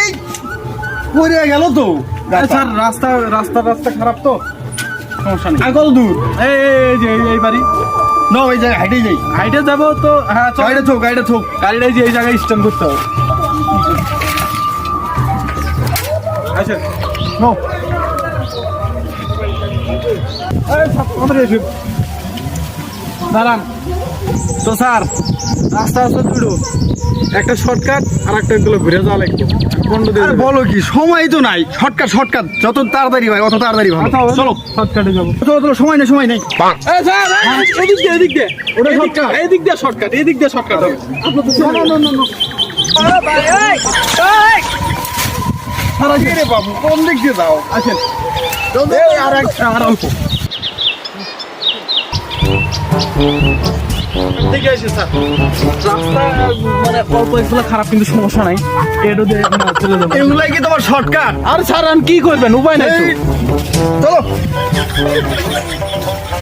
এই পড়ে গেল তো স্যার রাস্তা খারাপ তো সমস্যা নেই। আর কত দূর? এই যে এই বাড়ি না ওই জায়গায় হাইটে যাই। হাইটে যাবো তো। হ্যাঁ চল, গাড়িটা থোক। গাড়িটা যে এই জায়গায় স্ট্যান্ড করতে হবে। আচ্ছা নো দাঁড়ান তো স্যার। রাস্তা আছে দুটো, একটা শর্টকাট আর একটা গুলো ঘুরে যাওয়া লাগবে। আর বলো কি, সময় তো নাই। শর্টকাট যত তাড়াতাড়ি হয় অত তাড়াতাড়ি ভালো। চলো শর্টকাটে যাবো। চলো সময় নেই। এদিক দিয়ে ওটা শর্টকাট, এদিক দিয়ে শর্টকাট হবে। রে বাবু, কোন দিক দিয়ে যাও? আছেন আর অল্প ঠিক আছে স্যার। রাস্তা মানে অল্প এগুলো খারাপ, কিন্তু সমস্যা নাই। এটো দিয়ে চলে যাবো। এগুলাই কি তোমার শর্টকাট? আর স্যার কি করবেন, উপায় নাই তো। চলো।